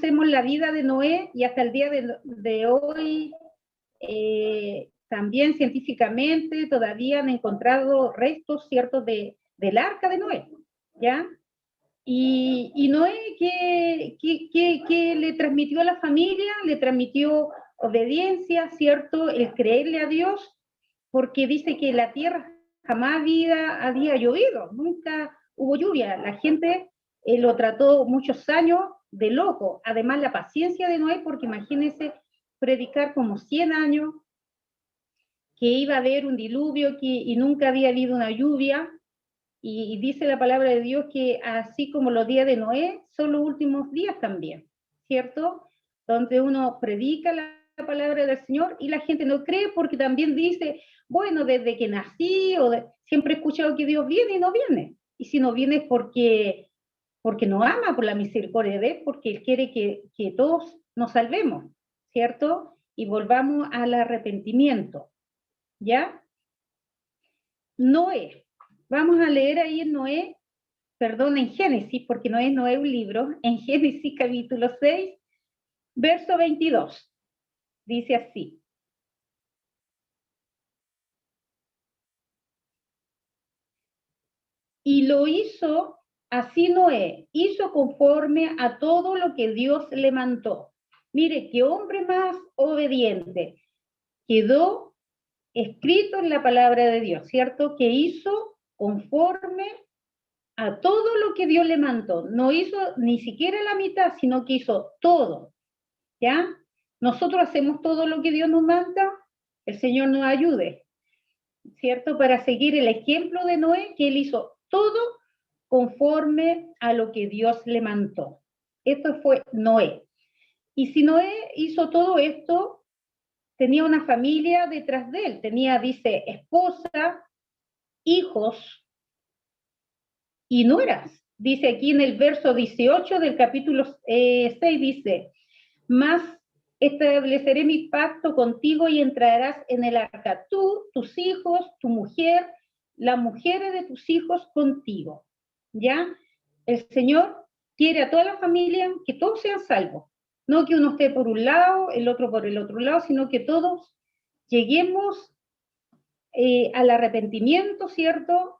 conocemos la vida de Noé y hasta el día de hoy, también científicamente todavía han encontrado restos ciertos del arca de Noé, ¿ya? Y Noé, ¿qué le transmitió a la familia? Le transmitió obediencia, ¿cierto? El creerle a Dios, porque dice que la tierra jamás había llovido, nunca hubo lluvia. La gente lo trató muchos años de loco. Además, la paciencia de Noé, porque imagínense predicar como 100 años, que iba a haber un diluvio y nunca había habido una lluvia. Y dice la palabra de Dios que así como los días de Noé, son los últimos días también, ¿cierto? Donde uno predica la palabra del Señor y la gente no cree porque también dice, bueno, desde que nací siempre he escuchado que Dios viene y no viene. Y si no viene es porque nos ama por la misericordia de Él, porque Él quiere que todos nos salvemos, ¿cierto? Y volvamos al arrepentimiento, ¿ya? Noé. Vamos a leer ahí en Noé, perdón, en Génesis, porque no es Noé un libro, en Génesis capítulo 6, verso 22. Dice así. Y lo hizo así Noé, hizo conforme a todo lo que Dios le mandó. Mire, qué hombre más obediente. Quedó escrito en la palabra de Dios, ¿cierto? Que hizo conforme a todo lo que Dios le mandó. No hizo ni siquiera la mitad, sino que hizo todo, ¿ya? Nosotros hacemos todo lo que Dios nos manda, el Señor nos ayude, ¿cierto? Para seguir el ejemplo de Noé, que él hizo todo conforme a lo que Dios le mandó. Esto fue Noé. Y si Noé hizo todo esto, tenía una familia detrás de él, tenía, dice, esposa, hijos y nueras. Dice aquí en el verso 18 del capítulo 6, dice, más estableceré mi pacto contigo y entrarás en el arca, tú, tus hijos, tu mujer, las mujeres de tus hijos contigo. ¿Ya? El Señor quiere a toda la familia que todos sean salvos. No que uno esté por un lado, el otro por el otro lado, sino que todos lleguemos al arrepentimiento, ¿cierto?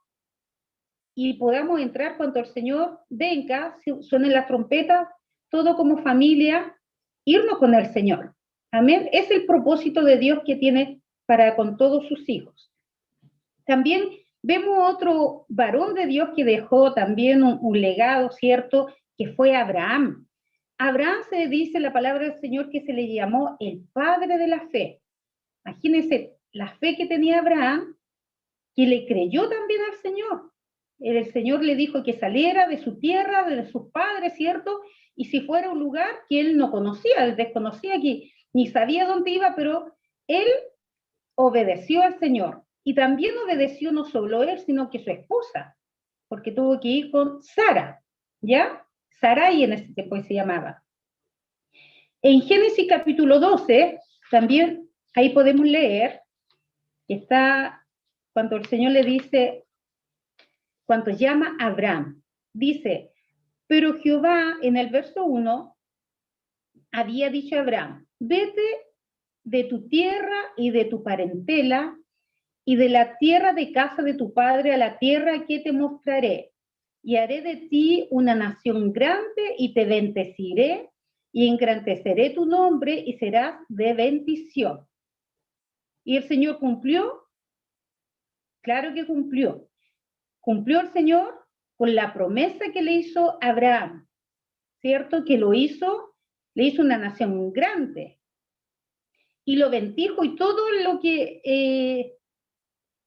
Y podamos entrar cuando el Señor venga, suenen las trompetas, todo como familia, irnos con el Señor. Amén. Es el propósito de Dios que tiene para con todos sus hijos. También vemos otro varón de Dios que dejó también un legado, ¿cierto? Que fue Abraham. Abraham se dice la palabra del Señor que se le llamó el padre de la fe. Imagínense la fe que tenía Abraham, que le creyó también al Señor. El Señor le dijo que saliera de su tierra, de sus padres, ¿cierto? Y si fuera a un lugar que él no conocía, él desconocía, que ni sabía dónde iba, pero él obedeció al Señor. Y también obedeció no solo él, sino que su esposa, porque tuvo que ir con Sara, ¿ya? Sarai en ese tiempo se llamaba. En Génesis capítulo 12, también ahí podemos leer que está cuando el Señor le dice, cuando llama a Abraham, dice, pero Jehová en el verso 1 había dicho a Abraham, vete de tu tierra y de tu parentela y de la tierra de casa de tu padre a la tierra que te mostraré, y haré de ti una nación grande y te bendeciré y engrandeceré tu nombre y serás de bendición. ¿Y el Señor cumplió? Claro que cumplió. Cumplió el Señor con la promesa que le hizo a Abraham, ¿cierto? Que le hizo una nación grande y lo bendijo y todo lo que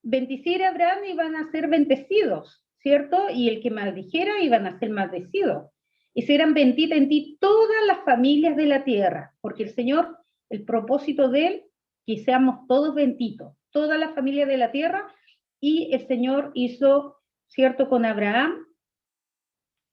bendiciera a Abraham iban a ser bendecidos, ¿cierto? Y el que maldijera iban a ser maldecidos. Y serán benditas en ti todas las familias de la tierra, porque el Señor, el propósito de él, que seamos todos benditos, todas las familias de la tierra, y el Señor hizo, ¿cierto?, con Abraham,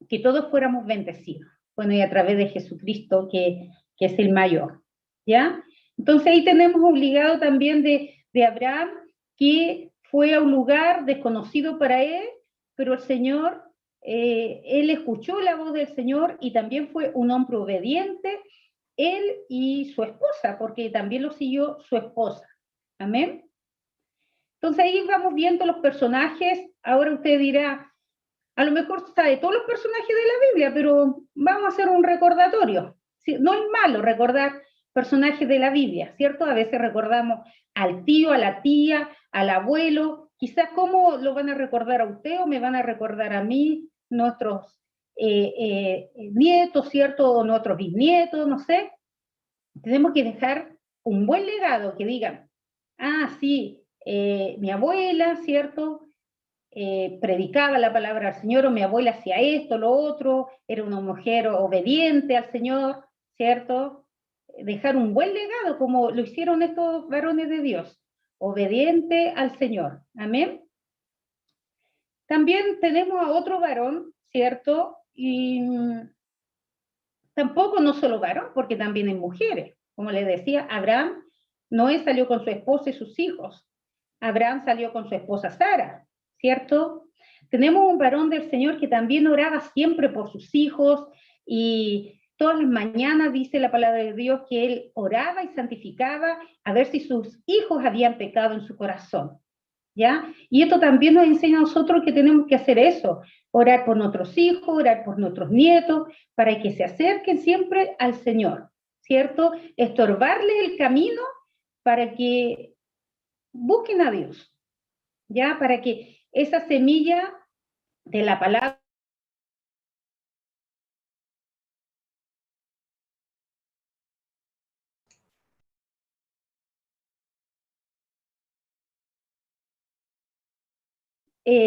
que todos fuéramos bendecidos. Bueno, y a través de Jesucristo, que es el mayor, ¿ya? Entonces ahí tenemos obligado también de Abraham, que fue a un lugar desconocido para él, pero el Señor él escuchó la voz del Señor y también fue un hombre obediente, él y su esposa, porque también lo siguió su esposa. Amén. Entonces ahí vamos viendo los personajes. Ahora usted dirá, a lo mejor sabe todos los personajes de la Biblia, pero vamos a hacer un recordatorio. ¿Sí? No es malo recordar personajes de la Biblia, ¿cierto? A veces recordamos al tío, a la tía, al abuelo. Quizás cómo lo van a recordar a usted o me van a recordar a mí, nuestros nietos, ¿cierto? O nuestros bisnietos, no sé. Tenemos que dejar un buen legado que digan, ah, sí, mi abuela, ¿cierto? Predicaba la palabra al Señor, o mi abuela hacía esto, lo otro, era una mujer obediente al Señor, ¿cierto? Dejar un buen legado, como lo hicieron estos varones de Dios, obediente al Señor. Amén. También tenemos a otro varón, ¿cierto? Y tampoco no solo varón, porque también hay mujeres. Como les decía, Abraham, Noé salió con su esposa y sus hijos. Abraham salió con su esposa Sara, ¿cierto? Tenemos un varón del Señor que también oraba siempre por sus hijos y todas las mañanas dice la palabra de Dios que él oraba y santificaba a ver si sus hijos habían pecado en su corazón. ¿Ya? Y esto también nos enseña a nosotros que tenemos que hacer eso, orar por nuestros hijos, orar por nuestros nietos, para que se acerquen siempre al Señor, ¿cierto? Estorbarles el camino para que busquen a Dios, ¿ya? Para que esa semilla de la palabra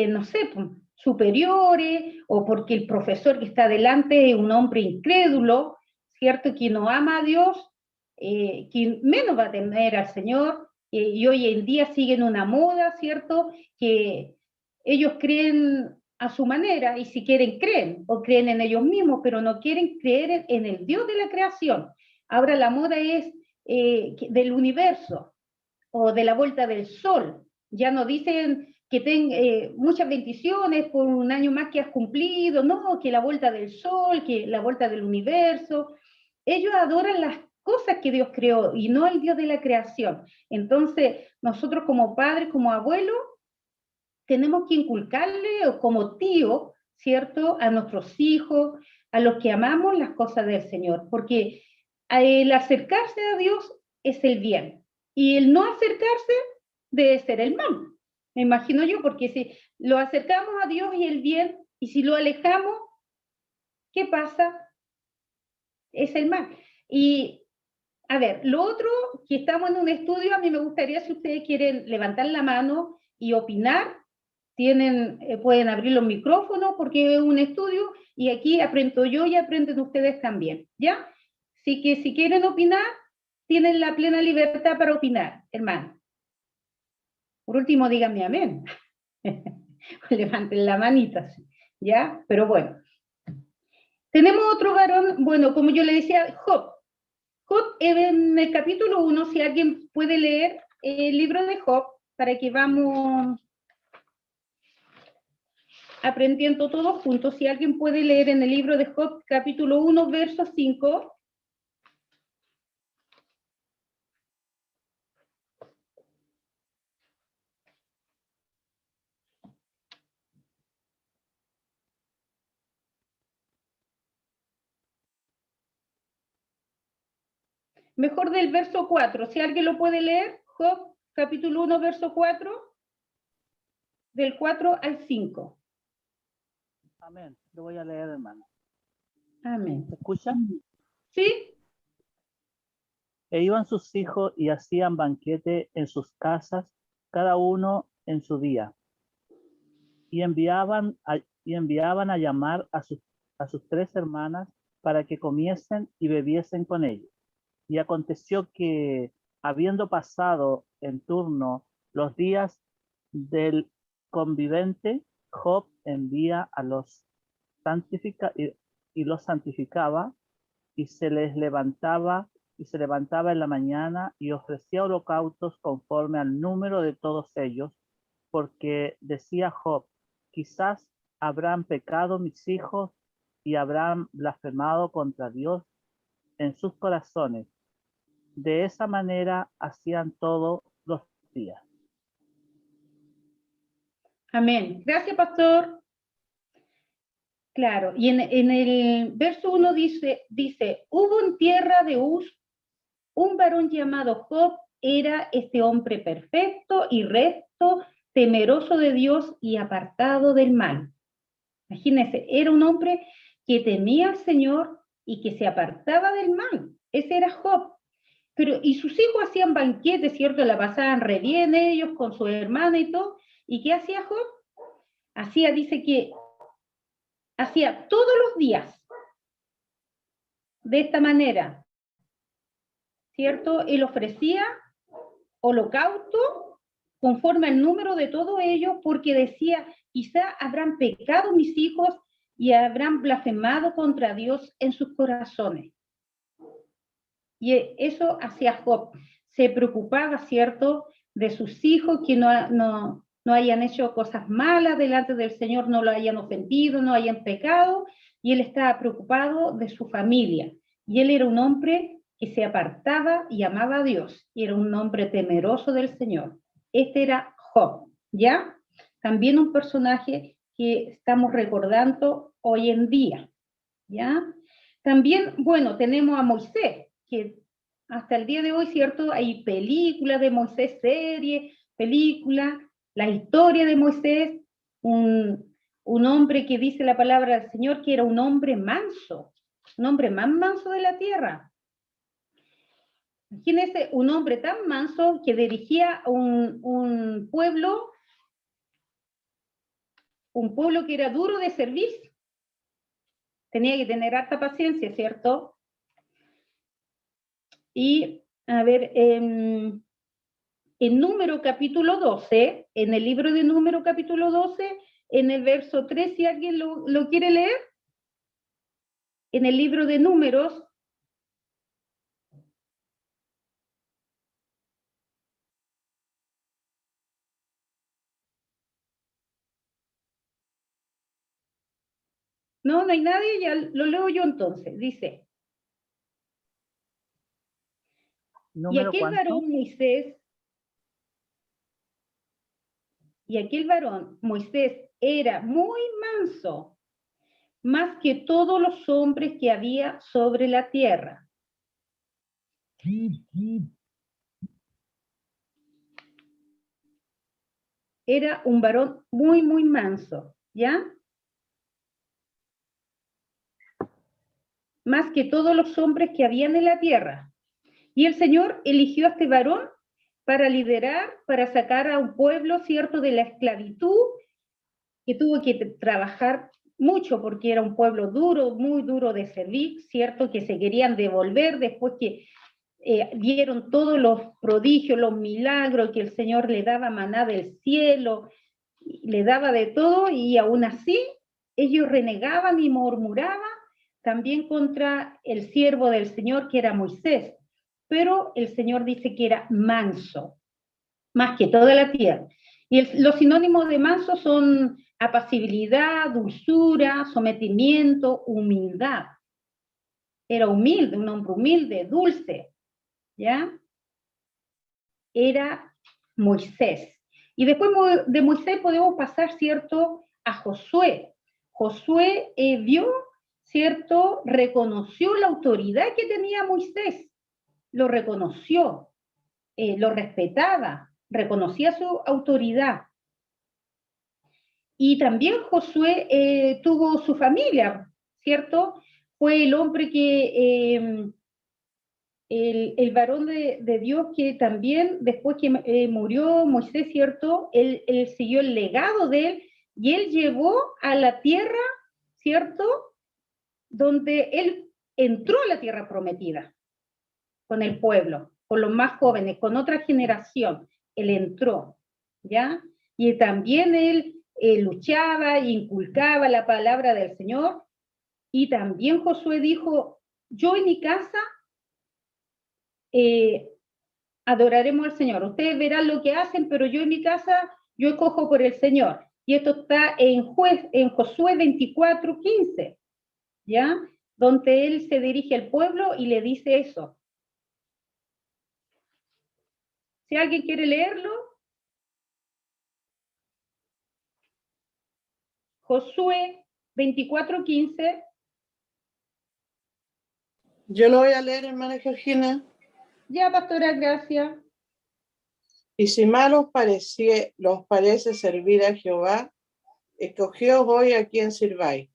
no sé, superiores, o porque el profesor que está delante es un hombre incrédulo, ¿cierto? Que no ama a Dios, que menos va a temer al Señor, y hoy en día siguen una moda, ¿cierto? Que ellos creen a su manera, y si quieren creen, o creen en ellos mismos, pero no quieren creer en el Dios de la creación. Ahora la moda es del universo, o de la vuelta del sol. Ya no dicen que muchas bendiciones por un año más que has cumplido, no, que la vuelta del sol, que la vuelta del universo. Ellos adoran las cosas que Dios creó y no el Dios de la creación. Entonces, nosotros como padres, como abuelos, tenemos que inculcarle, o como tío, ¿cierto?, a nuestros hijos, a los que amamos las cosas del Señor, porque el acercarse a Dios es el bien, y el no acercarse debe ser el mal. Me imagino yo, porque si lo acercamos a Dios y el bien, y si lo alejamos, ¿qué pasa? Es el mal. Y a ver, lo otro, que estamos en un estudio, a mí me gustaría, si ustedes quieren levantar la mano y opinar, pueden abrir los micrófonos porque es un estudio y aquí aprendo yo y aprenden ustedes también, ¿ya? Así que si quieren opinar, tienen la plena libertad para opinar, hermano. Por último, díganme amén. Levanten la manita, ¿ya? Pero bueno. Tenemos otro varón, bueno, como yo le decía, Job. Job, en el capítulo 1, si alguien puede leer el libro de Job, para que vamos aprendiendo todos juntos, si alguien puede leer en el libro de Job, capítulo 1, verso 5. Mejor del verso 4, si alguien lo puede leer, Job, capítulo 1, verso 4, del 4 al 5. Amén. Lo voy a leer, hermano. Amén. ¿Se escucha? ¿Sí? E iban sus hijos y hacían banquete en sus casas, cada uno en su día, y enviaban a llamar a sus tres hermanas para que comiesen y bebiesen con ellos. Y aconteció que, habiendo pasado en turno los días del convivente, Job envía a los y los santificaba, y se levantaba en la mañana y ofrecía holocaustos conforme al número de todos ellos, porque decía Job: quizás habrán pecado mis hijos y habrán blasfemado contra Dios en sus corazones. De esa manera hacían todos los días. Amén. Gracias, pastor. Claro, y en el verso 1 dice, hubo en tierra de Uz un varón llamado Job, era este hombre perfecto y recto, temeroso de Dios y apartado del mal. Imagínense, era un hombre que temía al Señor y que se apartaba del mal. Ese era Job. Pero, y sus hijos hacían banquetes, ¿cierto? La pasaban re bien ellos con su hermana y todo. ¿Y qué hacía Job? Dice que hacía todos los días de esta manera, ¿cierto? Él ofrecía holocausto conforme al número de todos ellos, porque decía, quizá habrán pecado mis hijos y habrán blasfemado contra Dios en sus corazones. Y eso hacía Job. Se preocupaba, ¿cierto?, de sus hijos, que no hayan hecho cosas malas delante del Señor, no lo hayan ofendido, no hayan pecado, y él estaba preocupado de su familia. Y él era un hombre que se apartaba y amaba a Dios, y era un hombre temeroso del Señor. Este era Job, ¿ya? También un personaje que estamos recordando hoy en día, ¿ya? También, bueno, tenemos a Moisés, que hasta el día de hoy, ¿cierto? Hay películas de Moisés, series, películas, la historia de Moisés, un hombre que dice la palabra del Señor que era un hombre manso, un hombre más manso de la tierra. Imagínense, un hombre tan manso que dirigía un pueblo que era duro de servir. Tenía que tener harta paciencia, ¿cierto? Y, a ver, en Número capítulo 12, en el libro de Número capítulo 12, en el verso 3, si alguien lo quiere leer, en el libro de Números, no hay nadie, ya lo leo yo entonces, dice, y aquel varón Moisés era muy manso, más que todos los hombres que había sobre la tierra. Era un varón muy, muy manso, ¿ya? Más que todos los hombres que habían en la tierra. Y el Señor eligió a este varón para liderar, para sacar a un pueblo, ¿cierto?, de la esclavitud, que tuvo que trabajar mucho porque era un pueblo duro, muy duro de servir, ¿cierto?, que se querían devolver después que vieron todos los prodigios, los milagros, que el Señor le daba maná del cielo, le daba de todo, y aún así ellos renegaban y murmuraban también contra el siervo del Señor, que era Moisés. Pero el Señor dice que era manso, más que toda la tierra. Y los sinónimos de manso son apacibilidad, dulzura, sometimiento, humildad. Era humilde, un hombre humilde, dulce, ¿ya? Era Moisés. Y después de Moisés podemos pasar, ¿cierto?, a Josué. Josué vio, ¿cierto?, reconoció la autoridad que tenía Moisés, lo reconoció, lo respetaba, reconocía su autoridad. Y también Josué tuvo su familia, ¿cierto? Fue el hombre que, el varón de Dios que también, después que murió Moisés, ¿cierto? Él siguió el legado de él y él llevó a la tierra, ¿cierto?, donde él entró a la tierra prometida con el pueblo, con los más jóvenes, con otra generación. Él entró, ¿ya? Y también él luchaba e inculcaba la palabra del Señor. Y también Josué dijo, yo en mi casa adoraremos al Señor. Ustedes verán lo que hacen, pero yo en mi casa, yo escojo por el Señor. Y esto está en Josué 24:15, ¿ya? Donde él se dirige al pueblo y le dice eso. Si alguien quiere leerlo. Josué 24:15. Yo lo voy a leer, hermana Georgina. Ya, pastora, gracias. Y si mal os parece servir a Jehová, escogíos hoy a quién sirváis.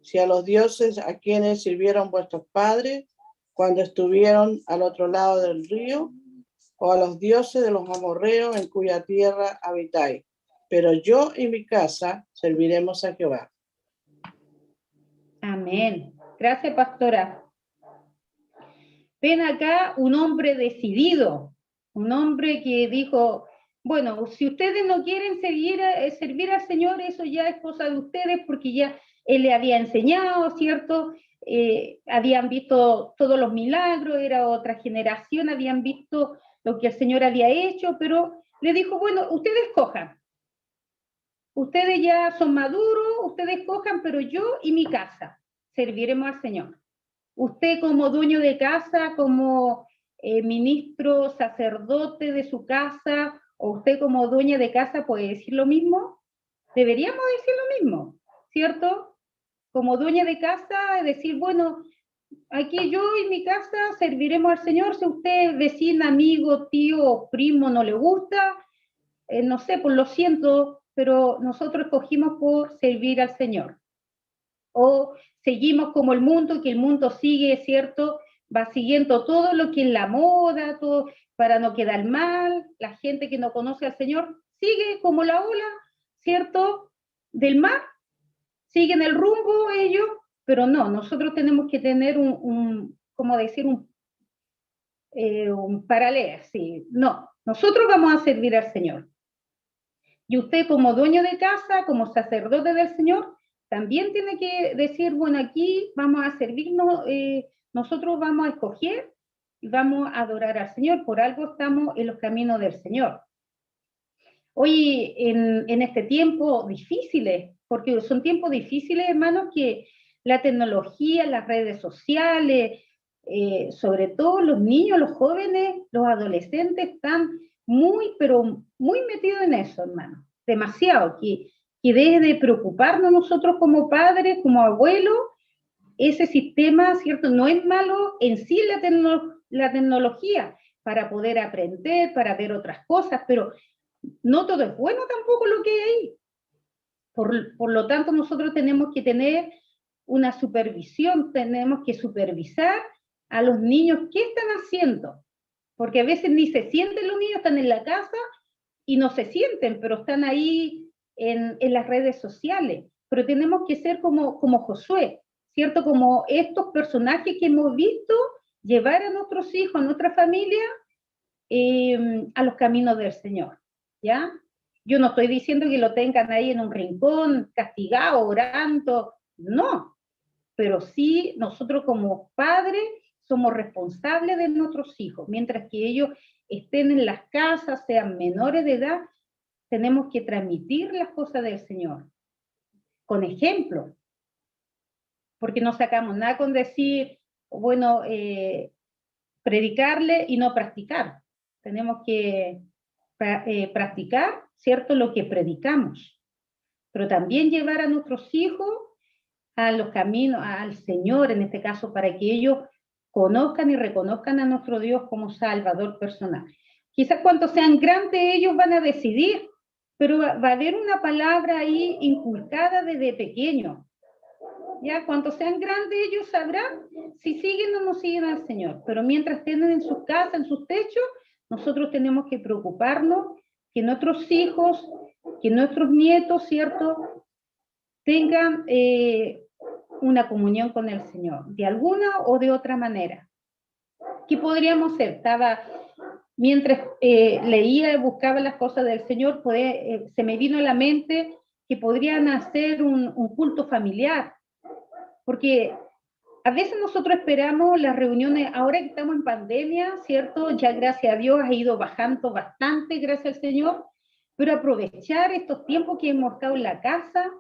Si a los dioses a quienes sirvieron vuestros padres cuando estuvieron al otro lado del río, o a los dioses de los amorreos en cuya tierra habitáis. Pero yo y mi casa serviremos a Jehová. Amén. Gracias, pastora. Ven acá un hombre decidido, un hombre que dijo, bueno, si ustedes no quieren servir al Señor, eso ya es cosa de ustedes, porque ya Él le había enseñado, ¿cierto? Habían visto todos los milagros, era otra generación, habían visto lo que el Señor había hecho, pero le dijo, bueno, ustedes cojan. Ustedes ya son maduros, ustedes cojan, pero yo y mi casa serviremos al Señor. Usted como dueño de casa, como ministro, sacerdote de su casa, o usted como dueña de casa puede decir lo mismo. Deberíamos decir lo mismo, ¿cierto? Como dueña de casa, decir, bueno, aquí yo y mi casa serviremos al Señor. Si usted, vecina, amigo, tío o primo no le gusta, no sé, pues lo siento, pero nosotros escogimos por servir al Señor. O seguimos como el mundo, que el mundo sigue, ¿cierto? Va siguiendo todo lo que es la moda, todo para no quedar mal. La gente que no conoce al Señor sigue como la ola, ¿cierto? Del mar, siguen el rumbo ellos, pero no, nosotros tenemos que tener ¿cómo decir? Un paralelo, sí. No, nosotros vamos a servir al Señor. Y usted como dueño de casa, como sacerdote del Señor, también tiene que decir, bueno, aquí vamos a servirnos, nosotros vamos a escoger y vamos a adorar al Señor, por algo estamos en los caminos del Señor. Hoy, en este tiempo difíciles, porque son tiempos difíciles, hermanos, que la tecnología, las redes sociales, sobre todo los niños, los jóvenes, los adolescentes están muy, pero muy metidos en eso, hermano. Demasiado, que debe de preocuparnos nosotros como padres, como abuelos. Ese sistema, ¿cierto? No es malo en sí la tecnología para poder aprender, para ver otras cosas, pero no todo es bueno tampoco lo que hay ahí. Por lo tanto, nosotros tenemos que tener una supervisión, tenemos que supervisar a los niños qué están haciendo, porque a veces ni se sienten los niños, están en la casa y no se sienten, pero están ahí en las redes sociales. Pero tenemos que ser como Josué, ¿cierto? Como estos personajes que hemos visto, llevar a nuestros hijos, a nuestra familia, a los caminos del Señor, ¿ya? Yo no estoy diciendo que lo tengan ahí en un rincón, castigado, orando, no, pero sí nosotros como padres somos responsables de nuestros hijos, mientras que ellos estén en las casas, sean menores de edad, tenemos que transmitir las cosas del Señor, con ejemplo, porque no sacamos nada con decir, bueno, predicarle y no practicar. Tenemos que practicar, ¿cierto?, lo que predicamos, pero también llevar a nuestros hijos a los caminos, al Señor en este caso, para que ellos conozcan y reconozcan a nuestro Dios como Salvador personal. Quizás cuando sean grandes ellos van a decidir, pero va a haber una palabra ahí inculcada desde pequeño. Ya cuando sean grandes ellos sabrán si siguen o no siguen al Señor, pero mientras estén en sus casas, en sus techos, nosotros tenemos que preocuparnos que nuestros hijos, que nuestros nietos, ¿cierto?, tengan una comunión con el Señor, de alguna o de otra manera. ¿Qué podríamos hacer? Mientras leía y buscaba las cosas del Señor, se me vino a la mente que podrían hacer un culto familiar, porque a veces nosotros esperamos las reuniones, ahora que estamos en pandemia, ¿cierto? Ya gracias a Dios ha ido bajando bastante, gracias al Señor, pero aprovechar estos tiempos que hemos estado en la casa,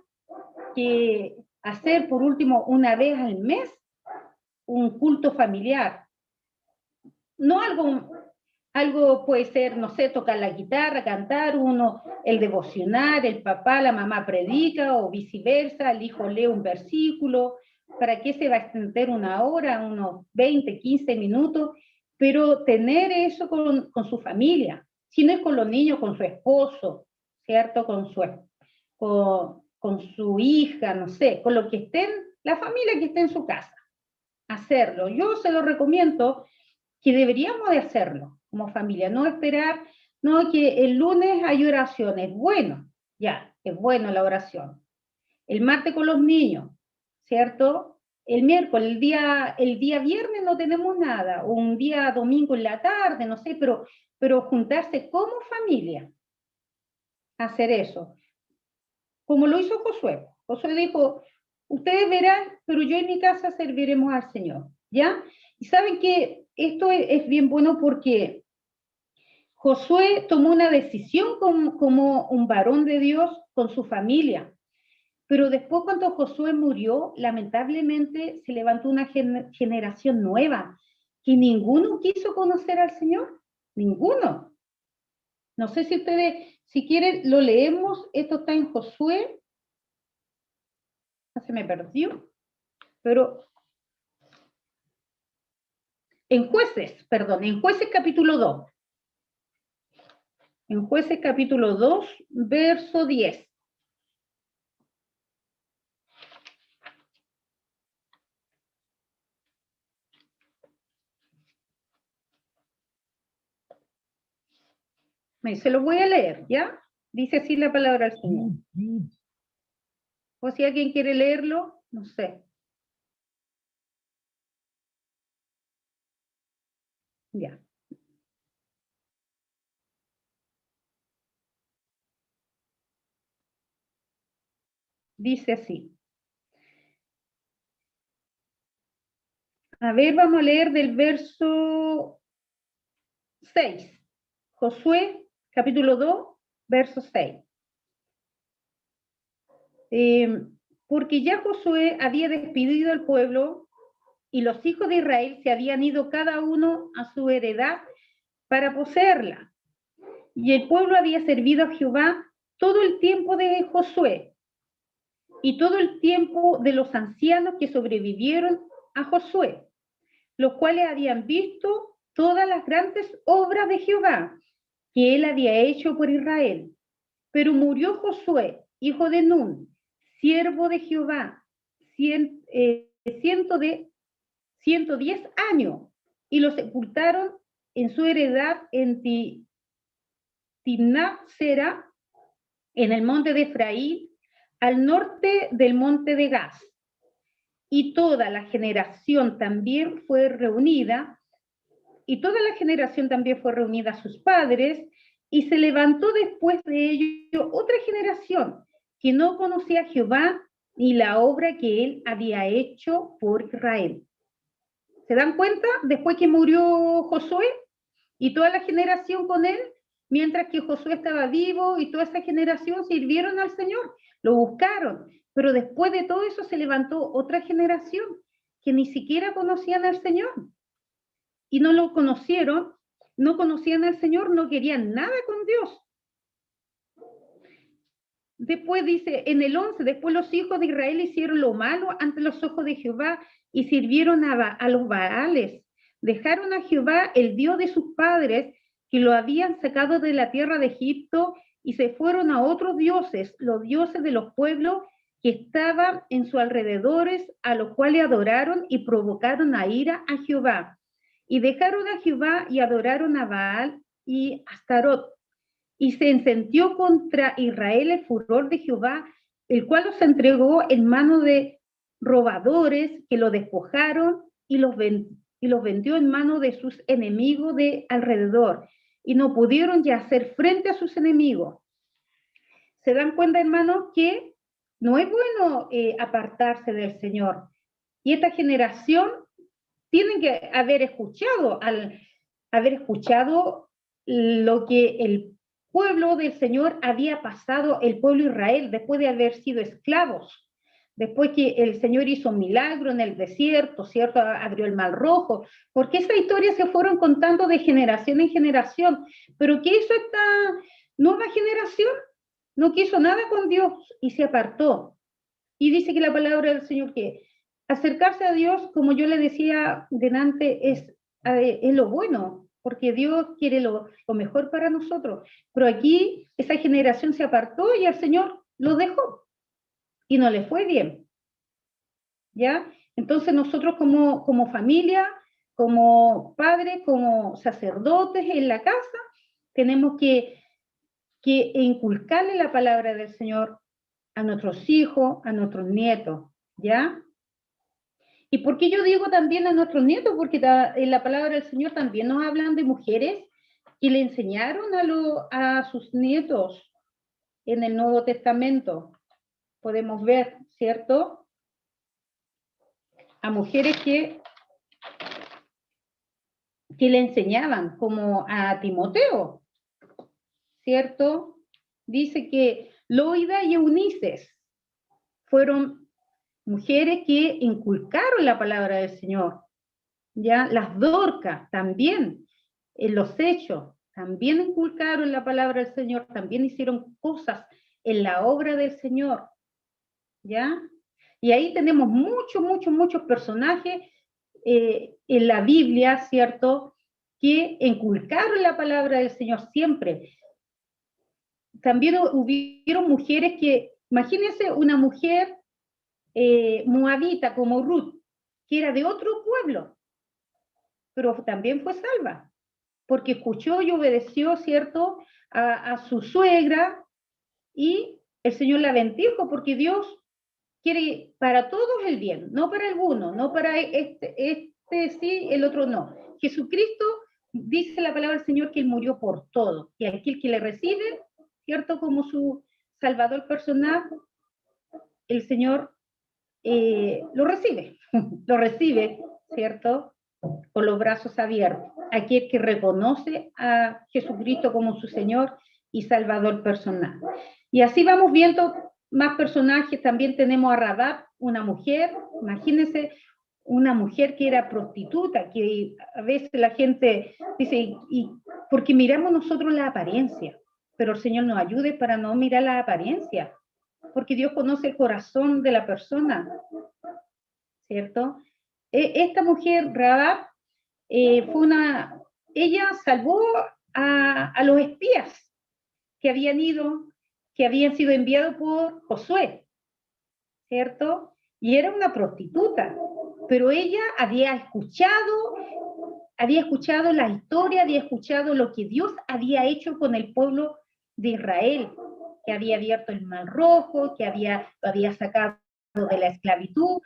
que hacer por último una vez al mes un culto familiar. No algo puede ser, no sé, tocar la guitarra, cantar, uno, el devocionar, el papá, la mamá predica o viceversa, el hijo lee un versículo. ¿Para qué se va a extender una hora, unos 20, 15 minutos? Pero tener eso con su familia, si no es con los niños, con su esposo, ¿cierto? Con su hija, no sé, con lo que estén, la familia que esté en su casa. Hacerlo. Yo se lo recomiendo que deberíamos de hacerlo como familia, no esperar, no que el lunes hay oraciones, bueno, ya, es bueno la oración. El martes con los niños, ¿cierto? El miércoles, el día viernes no tenemos nada, o un día domingo en la tarde, no sé, pero juntarse como familia, hacer eso. Como lo hizo Josué. Josué dijo, ustedes verán, pero yo en mi casa serviremos al Señor, ¿ya? Y saben que esto es bien bueno porque Josué tomó una decisión como un varón de Dios con su familia, pero después cuando Josué murió, lamentablemente se levantó una generación nueva, que ninguno quiso conocer al Señor, ninguno. No sé si ustedes, si quieren, lo leemos, esto está en Josué, se me perdió, pero en Jueces capítulo 2. En Jueces capítulo 2, verso 10. Se lo voy a leer, ¿ya? Dice así la palabra del Señor. O si alguien quiere leerlo, no sé. Ya. Dice así. A ver, vamos a leer del verso 6. Josué, capítulo 2, verso 6. Porque ya Josué había despedido al pueblo y los hijos de Israel se habían ido cada uno a su heredad para poseerla. Y el pueblo había servido a Jehová todo el tiempo de Josué y todo el tiempo de los ancianos que sobrevivieron a Josué, los cuales habían visto todas las grandes obras de Jehová que él había hecho por Israel. Pero murió Josué, hijo de Nun, siervo de Jehová, 110 años, y lo sepultaron en su heredad en Timnat Sera, en el monte de Efraín, al norte del monte de Gaz. Y toda la generación también fue reunida, a sus padres, y se levantó después de ello otra generación que no conocía a Jehová ni la obra que él había hecho por Israel. ¿Se dan cuenta? Después que murió Josué y toda la generación con él, mientras que Josué estaba vivo y toda esa generación sirvieron al Señor, lo buscaron, pero después de todo eso se levantó otra generación que ni siquiera conocían al Señor y no lo conocieron, no conocían al Señor, no querían nada con Dios. Después dice, en el 11, después los hijos de Israel hicieron lo malo ante los ojos de Jehová y sirvieron a los Baales. Dejaron a Jehová, el Dios de sus padres, que lo habían sacado de la tierra de Egipto, y se fueron a otros dioses, los dioses de los pueblos que estaban en sus alrededores, a los cuales adoraron y provocaron a ira a Jehová. Y dejaron a Jehová y adoraron a Baal y Astarot. Y se encendió contra Israel el furor de Jehová, el cual los entregó en manos de robadores que lo despojaron y los vendió en manos de sus enemigos de alrededor, y no pudieron ya hacer frente a sus enemigos. ¿Se dan cuenta, hermanos, que no es bueno apartarse del Señor? Y esta generación tiene que haber escuchado lo que pueblo del Señor había pasado el pueblo de Israel después de haber sido esclavos. Después que el Señor hizo un milagro en el desierto, ¿cierto? Abrió el mar rojo, porque esas historias se fueron contando de generación en generación. Pero ¿qué hizo esta nueva generación? No quiso nada con Dios y se apartó. Y dice que la palabra del Señor que acercarse a Dios, como yo le decía delante, es lo bueno, porque Dios quiere lo mejor para nosotros. Pero aquí esa generación se apartó y el Señor los dejó y no le fue bien. ¿Ya? Entonces nosotros como familia, como padres, como sacerdotes en la casa, tenemos que inculcarle la palabra del Señor a nuestros hijos, a nuestros nietos, ¿ya? ¿Y por qué yo digo también a nuestros nietos? Porque en la palabra del Señor también nos hablan de mujeres que le enseñaron a sus nietos en el Nuevo Testamento. Podemos ver, ¿cierto? A mujeres que le enseñaban, como a Timoteo, ¿cierto? Dice que Loida y Eunices fueron mujeres que inculcaron la palabra del Señor, ¿ya? Las Dorcas también, en los Hechos, también inculcaron la palabra del Señor, también hicieron cosas en la obra del Señor, ¿ya? Y ahí tenemos muchos personajes en la Biblia, ¿cierto?, que inculcaron la palabra del Señor siempre. También hubieron mujeres que, imagínense una mujer moabita como Ruth, que era de otro pueblo, pero también fue salva, porque escuchó y obedeció, ¿cierto?, a su suegra, y el Señor la bendijo, porque Dios quiere para todos el bien, no para algunos, no para este sí, el otro no. Jesucristo, dice la palabra del Señor, que Él murió por todo, y aquel que le recibe, ¿cierto?, como su Salvador personal, el Señor lo recibe, ¿cierto?, con los brazos abiertos. Aquel que reconoce a Jesucristo como su Señor y Salvador personal. Y así vamos viendo más personajes. También tenemos a Radab, una mujer, imagínense, una mujer que era prostituta, que a veces la gente dice, y porque miramos nosotros la apariencia, pero el Señor nos ayude para no mirar la apariencia, porque Dios conoce el corazón de la persona, ¿cierto? Esta mujer, Radab, ella salvó a los espías que habían sido enviados por Josué, ¿cierto? Y era una prostituta, pero ella había escuchado la historia, había escuchado lo que Dios había hecho con el pueblo de Israel, que había abierto el mar rojo, que lo había sacado de la esclavitud,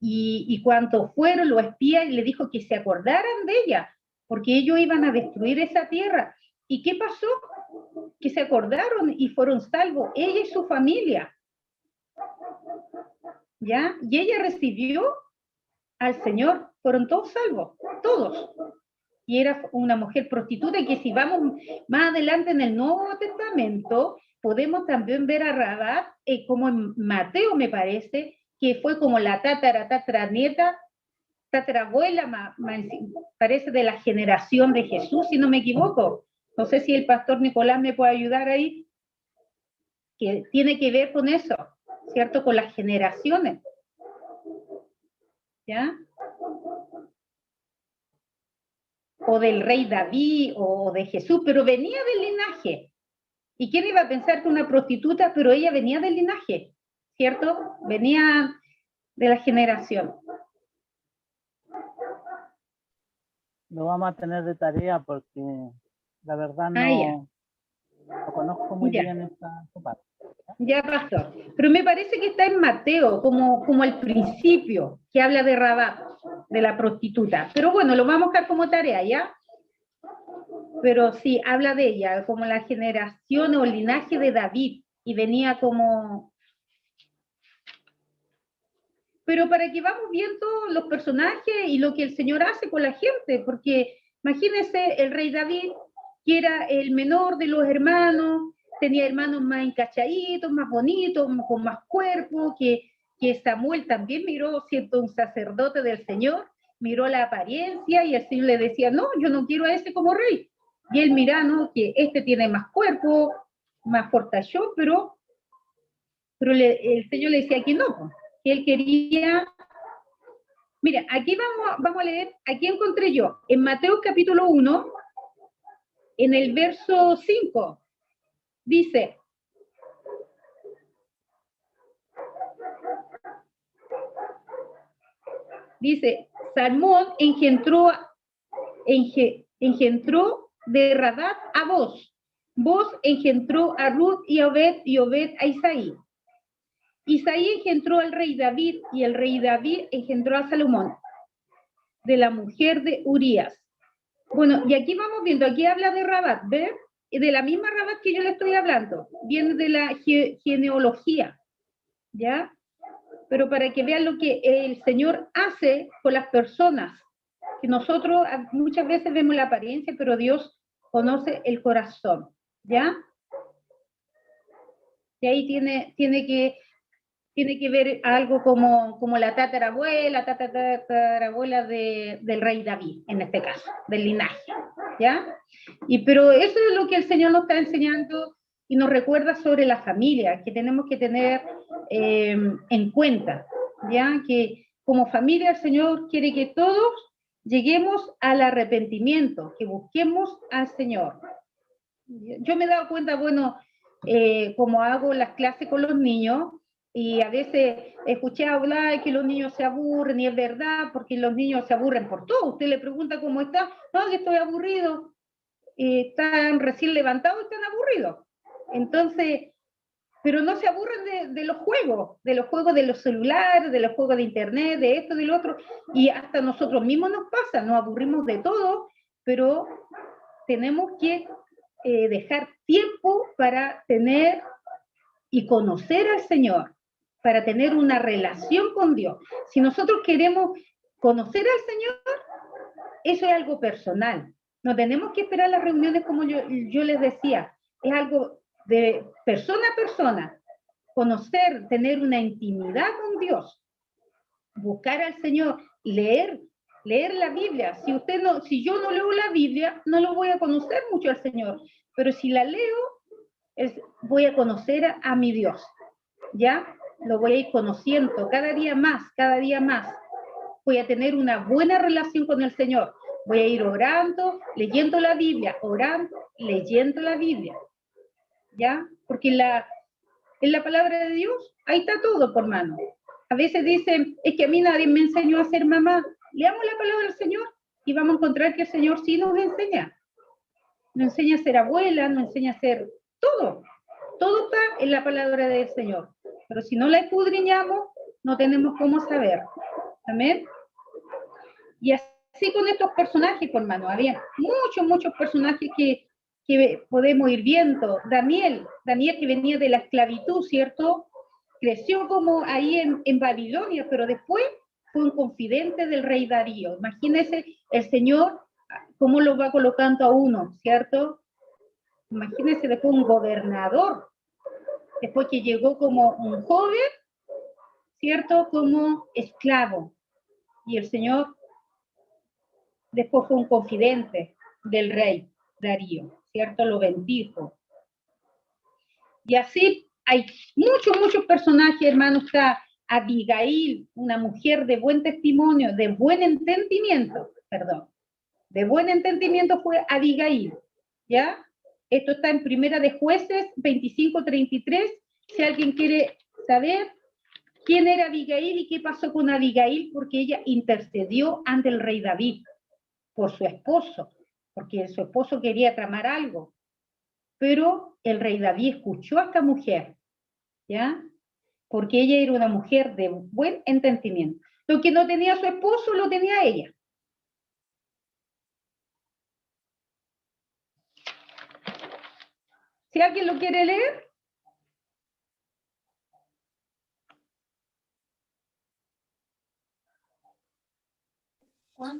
y cuando fueron los espías, le dijo que se acordaran de ella, porque ellos iban a destruir esa tierra. ¿Y qué pasó? Que se acordaron y fueron salvos, ella y su familia, ¿ya? Y ella recibió al Señor, fueron todos salvos, todos. Y era una mujer prostituta, y que si vamos más adelante en el Nuevo Testamento, podemos también ver a Radab, como en Mateo, me parece, que fue como la tatarabuela, parece de la generación de Jesús, si no me equivoco. No sé si el pastor Nicolás me puede ayudar ahí, que tiene que ver con eso, ¿cierto? Con las generaciones, ¿ya? O del rey David, o de Jesús, pero venía del linaje. ¿Y quién iba a pensar que una prostituta, pero ella venía del linaje, ¿cierto? Venía de la generación. Lo vamos a tener de tarea porque la verdad no conozco muy bien esta parte. Ya, pastor. Pero me parece que está en Mateo, como al principio, que habla de Radab, de la prostituta. Pero bueno, lo vamos a buscar como tarea, ¿ya? Pero sí, habla de ella, como la generación o el linaje de David, y venía como... Pero para que vamos viendo los personajes y lo que el Señor hace con la gente, porque imagínense, el rey David que era el menor de los hermanos, tenía hermanos más encachaditos, más bonitos, con más cuerpo, que Samuel también miró, siendo un sacerdote del Señor, miró la apariencia y el Señor le decía, no, yo no quiero a ese como rey. Y él mira, ¿no? Que este tiene más cuerpo, más fortachón, pero el Señor le decía que no, que él quería. Mira, aquí vamos a leer, aquí encontré yo, en Mateo capítulo 1, en el verso 5, dice, Salmón engendró de Radad a Boz, Boz engendró a Ruth y Obed a Isaí. Isaí engendró al rey David y el rey David engendró a Salomón, de la mujer de Urías. Bueno, y aquí vamos viendo, aquí habla de Rabat, ¿ves? De la misma Rabat que yo le estoy hablando, viene de la genealogía, ¿ya? Pero para que vean lo que el Señor hace con las personas, que nosotros muchas veces vemos la apariencia, pero Dios conoce el corazón, ¿ya? Y ahí tiene que ver algo como la tatarabuela del rey David, en este caso, del linaje, ¿ya? Pero eso es lo que el Señor nos está enseñando y nos recuerda sobre la familia, que tenemos que tener en cuenta, ¿ya? Que como familia el Señor quiere que todos lleguemos al arrepentimiento, que busquemos al Señor. Yo me he dado cuenta, bueno, como hago las clases con los niños, y a veces escuché hablar que los niños se aburren, y es verdad, porque los niños se aburren por todo. Usted le pregunta cómo está, no, que estoy aburrido, están recién levantados y están aburridos. Entonces, pero no se aburren de los juegos de los celulares, de los juegos de internet, de esto, de lo otro, y hasta nosotros mismos nos pasa, nos aburrimos de todo, pero tenemos que dejar tiempo para tener y conocer al Señor, para tener una relación con Dios. Si nosotros queremos conocer al Señor, eso es algo personal. No tenemos que esperar las reuniones como yo les decía. Es algo de persona a persona. Conocer, tener una intimidad con Dios. Buscar al Señor, leer la Biblia. Si yo no leo la Biblia, no lo voy a conocer mucho al Señor. Pero si la leo, voy a conocer a mi Dios. ¿Ya? Lo voy a ir conociendo cada día más, cada día más. Voy a tener una buena relación con el Señor. Voy a ir orando, leyendo la Biblia, orando, leyendo la Biblia. ¿Ya? Porque en la palabra de Dios, ahí está todo, por mano. A veces dicen, es que a mí nadie me enseñó a ser mamá. Leamos la palabra del Señor y vamos a encontrar que el Señor sí nos enseña. Nos enseña a ser abuela, nos enseña a ser todo. Todo está en la palabra del Señor. Pero si no la escudriñamos, no tenemos cómo saber. ¿Amén? Y así con estos personajes, hermano, había muchos personajes que podemos ir viendo. Daniel que venía de la esclavitud, ¿cierto? Creció como ahí en Babilonia, pero después fue un confidente del rey Darío. Imagínense el Señor cómo lo va colocando a uno, ¿cierto? Imagínense después un gobernador, después que llegó como un joven, ¿cierto? Como esclavo. Y el Señor después fue un confidente del rey Darío, ¿cierto? Lo bendijo. Y así hay muchos personajes, hermanos. Está Abigail, una mujer de buen testimonio, de buen entendimiento, de buen entendimiento fue Abigail, ¿ya? Esto está en Primera de Jueces 25:33, si alguien quiere saber quién era Abigail y qué pasó con Abigail, porque ella intercedió ante el rey David por su esposo, porque su esposo quería tramar algo, pero el rey David escuchó a esta mujer, ¿ya? Porque ella era una mujer de buen entendimiento. Lo que no tenía su esposo, lo tenía ella. Si alguien lo quiere leer.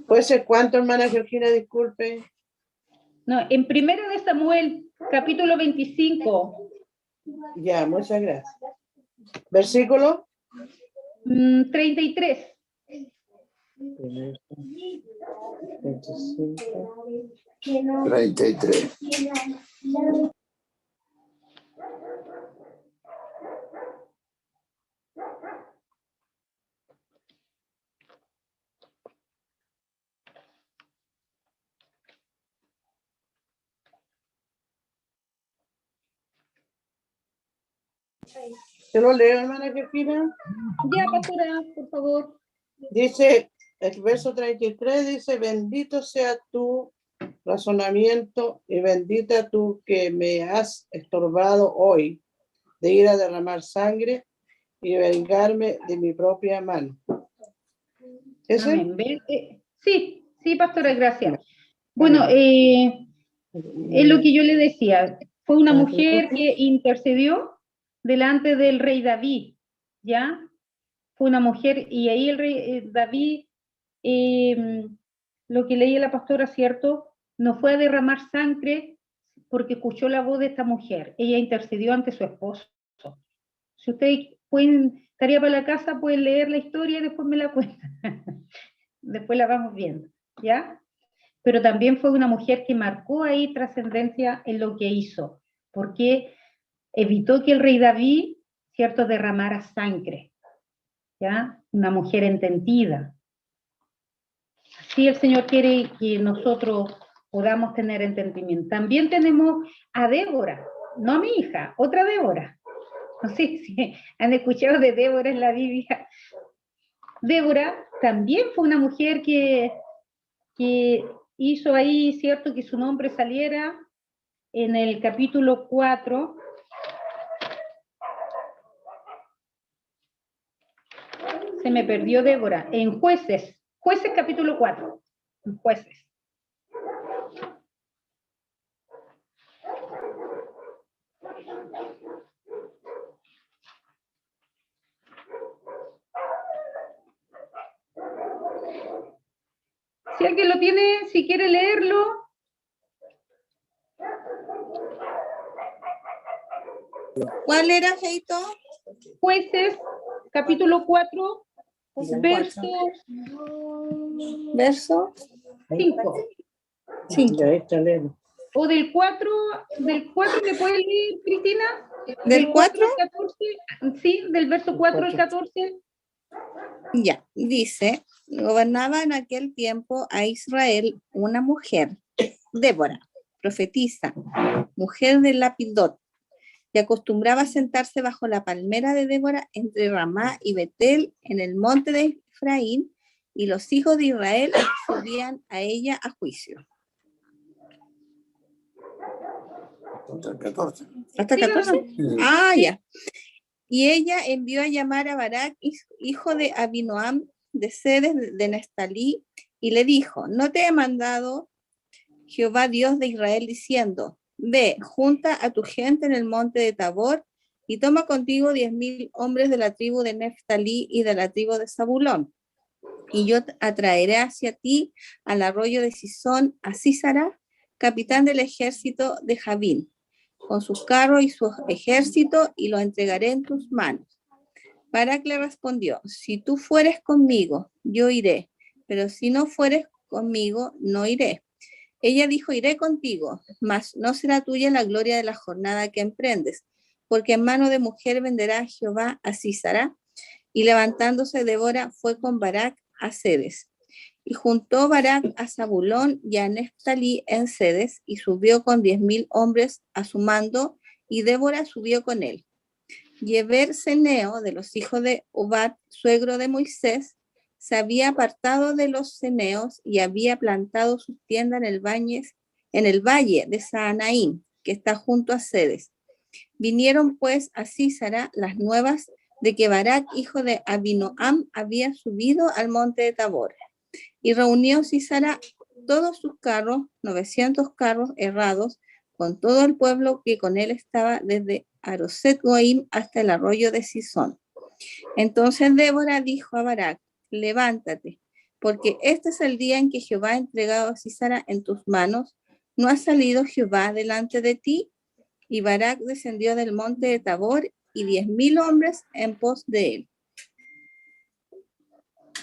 ¿Puede ser cuánto, hermana Georgina? Disculpe. No, en 1 de Samuel, capítulo 25, Ya, muchas gracias. Versículo 33. 33. ¿Se lo leo, hermana Jefina? Ya, pastora, por favor. Dice, el verso 33 dice, bendito sea tu razonamiento y bendita tú que me has estorbado hoy de ir a derramar sangre y vengarme de mi propia mano. ¿Ese? Amén. Sí, sí, pastora, gracias. Bueno, es lo que yo le decía. Fue una mujer que intercedió delante del rey David, ¿ya? Fue una mujer, y ahí el rey David, lo que leía la pastora, ¿cierto? No fue a derramar sangre porque escuchó la voz de esta mujer. Ella intercedió ante su esposo. Si ustedes pueden, tarea para la casa, pueden leer la historia y después me la cuentan. Después la vamos viendo, ¿ya? Pero también fue una mujer que marcó ahí trascendencia en lo que hizo, porque evitó que el rey David, ¿cierto?, derramara sangre, ¿ya? Una mujer entendida. Así el Señor quiere que nosotros podamos tener entendimiento. También tenemos a Débora, no a mi hija, otra Débora. No sé si han escuchado de Débora en la Biblia. Débora también fue una mujer que hizo ahí, ¿cierto?, que su nombre saliera en el capítulo 4. Se me perdió Débora. En Jueces capítulo 4. En Jueces. Si alguien lo tiene, si quiere leerlo. ¿Cuál era, Feito? Jueces, capítulo 4, verso Verso 5. Sí. Ya está, léelo. O del 4 ¿me puede leer, Cristina? ¿Del 4? al 14, sí, del verso 4 al 14. Ya, dice, gobernaba en aquel tiempo a Israel una mujer, Débora, profetisa, mujer de Lapidot, que acostumbraba a sentarse bajo la palmera de Débora entre Ramá y Betel en el monte de Efraín, y los hijos de Israel subían a ella a juicio. Hasta el 14. ¿Hasta el 14? Ah, ya. Y ella envió a llamar a Barak, hijo de Abinoam, de Sedes de Neftalí, y le dijo, ¿no te he mandado Jehová Dios de Israel diciendo, ve, junta a tu gente en el monte de Tabor y toma contigo 10,000 hombres de la tribu de Neftalí y de la tribu de Zabulón? Y yo atraeré hacia ti al arroyo de Sisón a Sísara, capitán del ejército de Javín, con sus carros y su ejército, y lo entregaré en tus manos. Barak le respondió, si tú fueres conmigo, yo iré, pero si no fueres conmigo, no iré. Ella dijo, iré contigo, mas no será tuya la gloria de la jornada que emprendes, porque en mano de mujer venderá Jehová a Sísara. Y levantándose Débora fue con Barak a Sedes. Y juntó Barak a Zabulón y a Neftalí en Sedes, y subió con 10,000 hombres a su mando, y Débora subió con él. Y Heber Ceneo, de los hijos de Obat, suegro de Moisés, se había apartado de los ceneos y había plantado su tienda en el valle de Saanaim, que está junto a Sedes. Vinieron pues a Sísara las nuevas de que Barak, hijo de Abinoam, había subido al monte de Tabor. Y reunió Sísara todos sus carros, 900 carros errados, con todo el pueblo que con él estaba desde Aroset Goim hasta el arroyo de Sisón. Entonces Débora dijo a Barak, levántate, porque este es el día en que Jehová ha entregado a Sísara en tus manos, ¿no ha salido Jehová delante de ti? Y Barak descendió del monte de Tabor y 10.000 hombres en pos de él.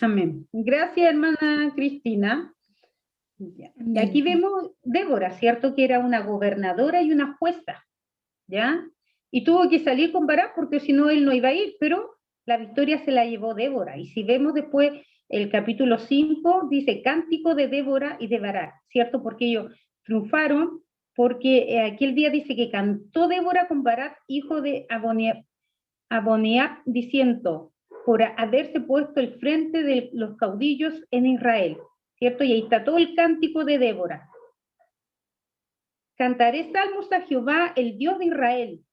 Amén. Gracias, hermana Cristina. Ya. Y aquí vemos Débora, ¿cierto? Que era una gobernadora y una jueza, ¿ya? Y tuvo que salir con Barak porque si no él no iba a ir, pero la victoria se la llevó Débora. Y si vemos después el capítulo 5, dice Cántico de Débora y de Barak, ¿cierto? Porque ellos triunfaron, porque aquel día dice que cantó Débora con Barak, hijo de Aboniab, diciendo, por haberse puesto el frente de los caudillos en Israel, ¿cierto? Y ahí está todo el cántico de Débora. Cantaré salmos a Jehová, el Dios de Israel.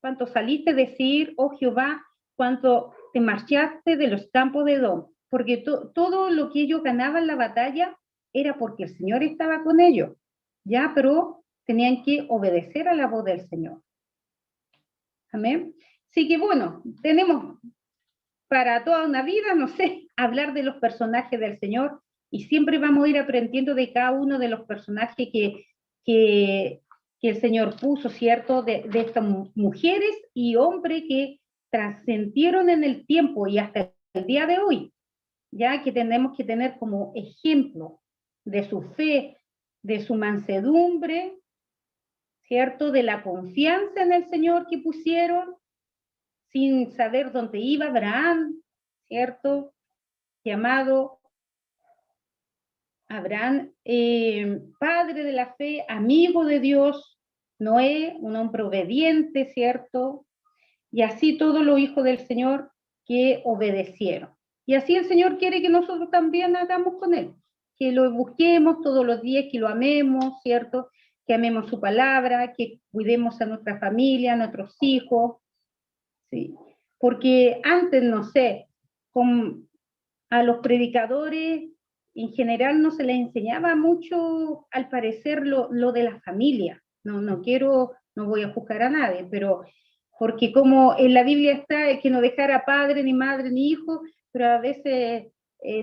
Cuanto saliste a decir, oh Jehová, cuanto te marchaste de los campos de Edom, porque todo lo que ellos ganaban la batalla era porque el Señor estaba con ellos, ya, pero tenían que obedecer a la voz del Señor. Amén. Así que bueno, tenemos para toda una vida, no sé, hablar de los personajes del Señor y siempre vamos a ir aprendiendo de cada uno de los personajes que el Señor puso, ¿cierto? De estas mujeres y hombres que trascendieron en el tiempo y hasta el día de hoy, ya que tenemos que tener como ejemplo de su fe, de su mansedumbre, ¿cierto? De la confianza en el Señor que pusieron, sin saber dónde iba Abraham, ¿cierto? Llamado Abraham, padre de la fe, amigo de Dios, Noé, un hombre obediente, ¿cierto? Y así todos los hijos del Señor que obedecieron. Y así el Señor quiere que nosotros también hagamos con Él, que lo busquemos todos los días, que lo amemos, ¿cierto? Que amemos su palabra, que cuidemos a nuestra familia, a nuestros hijos, ¿sí? Porque antes, no sé, a los predicadores en general no se les enseñaba mucho, al parecer, lo de la familia. No voy a juzgar a nadie, pero porque como en la Biblia está que no dejara padre, ni madre, ni hijo, pero a veces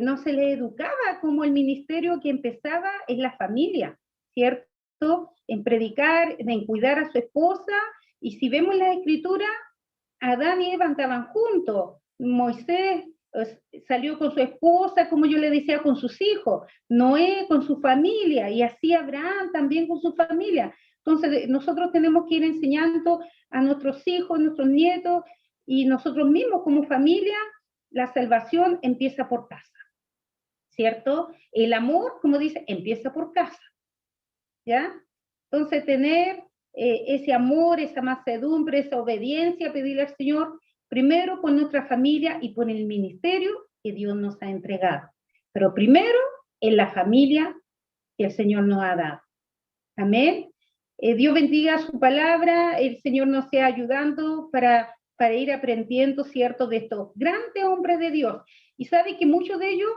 no se le educaba como el ministerio que empezaba en la familia, ¿cierto? En predicar, en cuidar a su esposa, y si vemos la escritura, Adán y Eva andaban juntos, Moisés salió con su esposa, como yo le decía, con sus hijos, Noé con su familia, y así Abraham también con su familia. Entonces, nosotros tenemos que ir enseñando a nuestros hijos, a nuestros nietos, y nosotros mismos como familia, la salvación empieza por casa, ¿cierto? El amor, como dice, empieza por casa, ¿ya? Entonces, tener ese amor, esa mansedumbre, esa obediencia, pedirle al Señor, primero por nuestra familia y por el ministerio que Dios nos ha entregado. Pero primero en la familia que el Señor nos ha dado. Amén. Dios bendiga su palabra, el Señor nos sea ayudando para ir aprendiendo, ¿cierto?, de estos grandes hombres de Dios. Y sabe que muchos de ellos,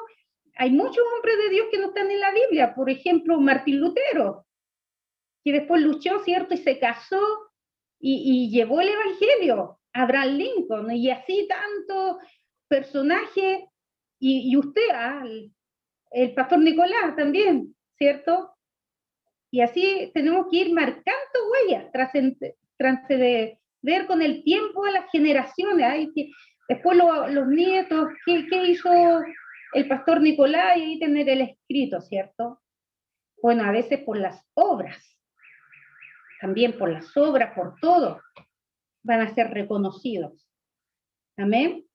hay muchos hombres de Dios que no están en la Biblia. Por ejemplo, Martín Lutero, que después luchó, ¿cierto?, y se casó y llevó el Evangelio. Abraham Lincoln, y así tantos personajes, y usted, el pastor Nicolás también, ¿cierto? Y así tenemos que ir marcando huellas, trascender con el tiempo a las generaciones. Después los nietos, ¿qué hizo el pastor Nicolás? Y ahí tener el escrito, ¿cierto? Bueno, a veces por las obras, también por las obras, por todo, van a ser reconocidos. Amén.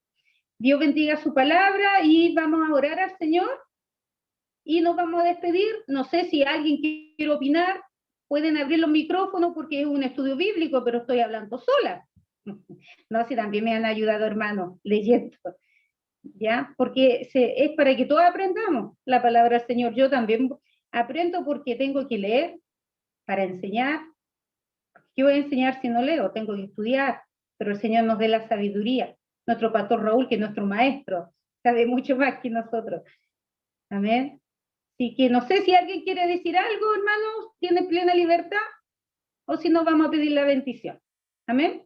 Dios bendiga su palabra y vamos a orar al Señor y nos vamos a despedir. No sé si alguien quiere opinar, pueden abrir los micrófonos porque es un estudio bíblico, pero estoy hablando sola. No, si también me han ayudado, hermanos, leyendo, ¿ya? Porque es para que todos aprendamos la palabra del Señor. Yo también aprendo porque tengo que leer para enseñar. ¿Qué voy a enseñar si no leo? Tengo que estudiar, pero el Señor nos dé la sabiduría. Nuestro pastor Raúl, que es nuestro maestro, sabe mucho más que nosotros. Amén. Así que no sé si alguien quiere decir algo, hermanos, tiene plena libertad, o si no, vamos a pedir la bendición. Amén.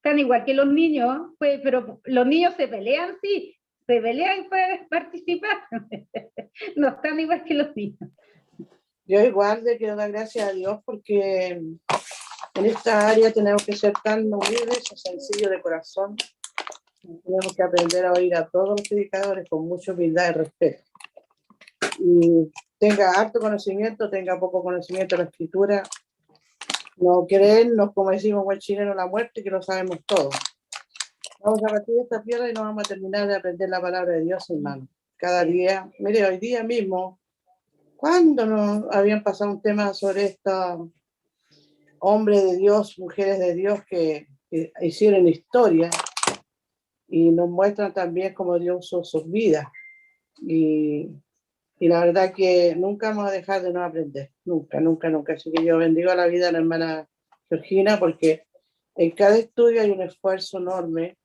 Están igual que los niños, pues, pero los niños se pelean, sí, se pelean para participar. No están igual que los niños. Yo igual le quiero dar gracias a Dios porque en esta área tenemos que ser tan humildes y sencillos de corazón. Tenemos que aprender a oír a todos los predicadores con mucha humildad y respeto. Y tenga alto conocimiento, tenga poco conocimiento de la escritura, no creernos, como decimos buen chileno, la muerte, que lo sabemos todo. Vamos a partir de esta piedra y no vamos a terminar de aprender la palabra de Dios, hermano. Cada día, mire, hoy día mismo, ¿cuándo nos habían pasado un tema sobre estos hombres de Dios, mujeres de Dios que hicieron historia y nos muestran también cómo Dios usó sus vidas? Y la verdad que nunca vamos a dejar de no aprender, nunca, nunca, nunca. Así que yo bendigo la vida de la hermana Georgina porque en cada estudio hay un esfuerzo enorme.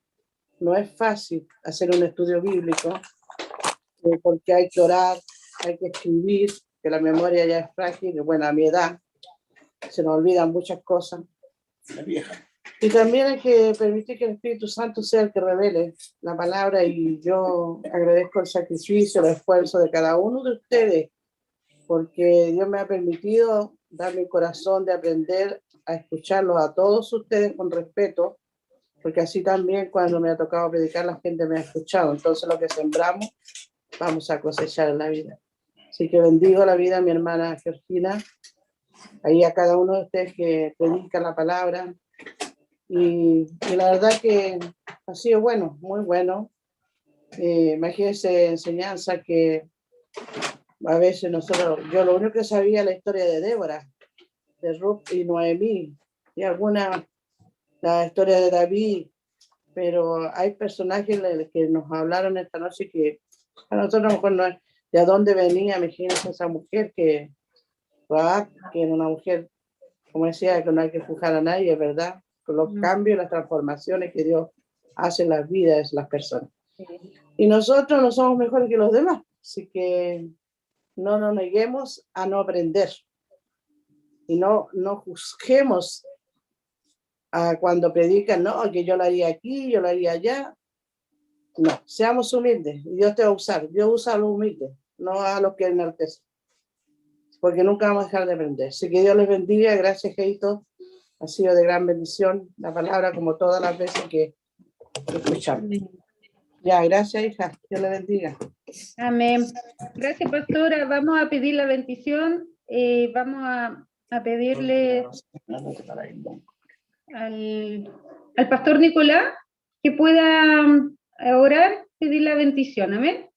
No es fácil hacer un estudio bíblico porque hay que orar, hay que escribir, que la memoria ya es frágil, y bueno, a mi edad se nos olvidan muchas cosas. La vieja. Y también hay que permitir que el Espíritu Santo sea el que revele la palabra, y yo agradezco el sacrificio, el esfuerzo de cada uno de ustedes, porque Dios me ha permitido darme el corazón de aprender a escucharlos a todos ustedes con respeto, porque así también cuando me ha tocado predicar la gente me ha escuchado. Entonces lo que sembramos vamos a cosechar en la vida. Así que bendigo la vida de mi hermana Georgina, ahí a cada uno de ustedes que predica la palabra. Y la verdad que ha sido bueno, muy bueno. Imagínense enseñanza que a veces nosotros, yo lo único que sabía la historia de Débora, de Ruth y Noemí, y alguna, la historia de David, pero hay personajes que nos hablaron esta noche que a nosotros a lo mejor no es de dónde venía. Imagínense esa mujer que Rahab, que era una mujer, como decía, que no hay que juzgar a nadie, ¿verdad? Con los cambios, las transformaciones que Dios hace en las vidas de las personas. Y nosotros no somos mejores que los demás, así que no nos neguemos a no aprender y no juzguemos a cuando predican, no, que yo lo haría aquí, yo lo haría allá. No, seamos humildes y Dios te va a usar. Dios usa a los humildes, no a los que enaltecen, porque nunca vamos a dejar de aprender. Así que Dios les bendiga. Gracias, Geito. Ha sido de gran bendición la palabra, como todas las veces que escuchamos. Ya, gracias, hija. Dios le bendiga. Amén. Gracias, pastora. Vamos a pedir la bendición. Vamos a pedirle al pastor Nicolás que pueda orar, pedir la bendición. Amén.